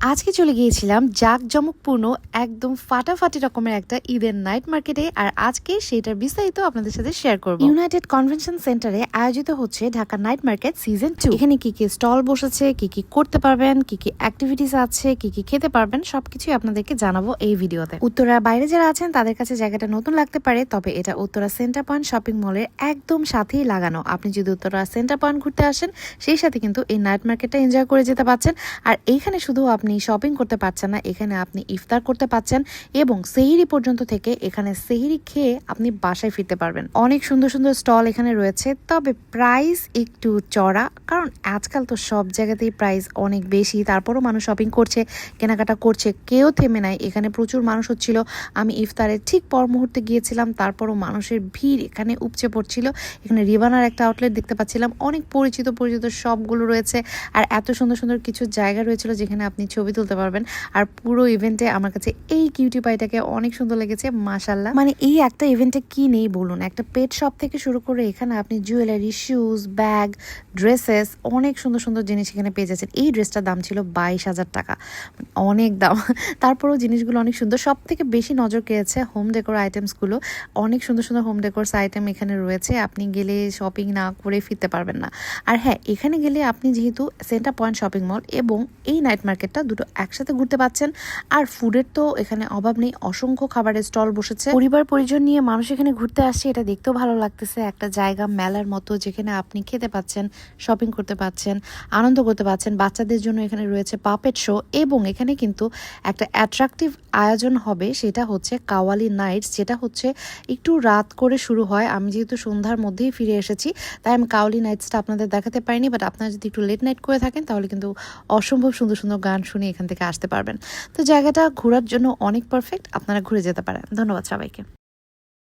আজকে চলে গিয়েছিলাম জাঁকজমকপূর্ণ একদম ফাটাফাটি রকমের একটা ঈদের নাইট মার্কেটে। আর আজকে সেটার বিস্তারিত আপনাদের সাথে শেয়ার করব। ইউনাইটেড কনভেনশন সেন্টারে আয়োজিত হচ্ছে ঢাকা নাইট মার্কেট সিজন 2। এখানে কি কি স্টল বসেছে, কি কি করতে পারবেন, কি কি অ্যাক্টিভিটিস আছে, কি কি খেতে পারবেন, সবকিছুই আপনাদেরকে জানাবো এই ভিডিওতে। উত্তরার বাইরে যারা আছেন তাদের কাছে জায়গাটা নতুন লাগতে পারে, তবে এটা উত্তরা সেন্টার পয়েন্ট শপিং মলের একদম সাথেই লাগানো। আপনি যদি উত্তরা সেন্টার পয়েন্ট ঘুরতে আসেন, সেই সাথে কিন্তু এই নাইট মার্কেটটা এনজয় করে যেতে পারছেন। আর এইখানে শুধু আপনি শপিং করতে পারছেন না, এখানে আপনি ইফতার করতে পারছেন এবং সেহরি পর্যন্ত থেকে এখানে সেহরি খেয়ে আপনি বাসায় ফিরতে পারবেন। অনেক সুন্দর সুন্দর স্টল এখানে রয়েছে, তবে প্রাইস একটু চড়া, কারণ আজকাল তো সব জায়গাতেই প্রাইস অনেক বেশি। তারপরও মানুষ শপিং করছে, কেনাকাটা করছে, কেউ থেমে নাই। এখানে প্রচুর মানুষ হচ্ছিল। আমি ইফতারের ঠিক পর মুহূর্তে গিয়েছিলাম, তারপরও মানুষের ভিড় এখানে উপচে পড়ছিল। এখানে রিবানার একটা আউটলেট দেখতে পাচ্ছিলাম, অনেক পরিচিত সবগুলো রয়েছে। আর এত সুন্দর সুন্দর কিছু জায়গা রয়েছিল যেখানে আপনি ছবি তুলতে পারবেন। আর পুরো ইভেন্টে আমার কাছে এই কিউটি পাইটাকে অনেক সুন্দর লেগেছে, মাশাআল্লাহ। মানে এই একটা ইভেন্টে কি নেই বলুন, একটা পেট শপ থেকে শুরু করে এখানে আপনি জুয়েলারি, শুজ, ব্যাগ, ড্রেসেস, অনেক সুন্দর সুন্দর জিনিস এখানে পেয়ে যাচ্ছেন। এই ড্রেসটার দাম ছিল 22,000 টাকা, অনেক দাম। তারপরেও জিনিসগুলো অনেক সুন্দর। সব থেকে বেশি নজর কেড়েছে হোম ডেকোর আইটেমসগুলো। অনেক সুন্দর সুন্দর হোম ডেকোরস আইটেম এখানে রয়েছে, আপনি গেলে শপিং না করে ফিরতে পারবেন না। আর হ্যাঁ, এখানে গেলে আপনি যেহেতু সেন্টার পয়েন্ট শপিং মল এবং এই নাইট মার্কেটটা দুটো একসাথে ঘুরতে পাচ্ছেন। আর ফুডের তো এখানে অভাব নেই, অসংখ্য খাবারের স্টল বসেছে। পরিবার পরিজন নিয়ে মানুষ এখানে ঘুরতে আসছে, এটা দেখতেও ভালো লাগতেছে। একটা জায়গা মেলার মতো যেখানে আপনি খেতে পাচ্ছেন, শপিং করতে পাচ্ছেন, আনন্দ করতে পাচ্ছেন। বাচ্চাদের জন্য এখানে রয়েছে পাপেট শো এবং এখানে কিন্তু একটা অ্যাট্রাকটিভ আয়োজন হবে, সেটা হচ্ছে কাওয়ালি নাইটস, যেটা হচ্ছে একটু রাত করে শুরু হয়। আমি যেহেতু সন্ধ্যার মধ্যেই ফিরে এসেছি, তাই আমি কাওয়ালি নাইটসটা আপনাদের দেখাতে পারিনি, বাট আপনারা যদি একটু লেট নাইট করে থাকেন তাহলে কিন্তু অসম্ভব সুন্দর সুন্দর গান শুনে এখান থেকে আসতে পারবেন। তো জায়গাটা ঘোরার জন্য অনেক পারফেক্ট, আপনারা ঘুরে যেতে পারেন। ধন্যবাদ সবাইকে।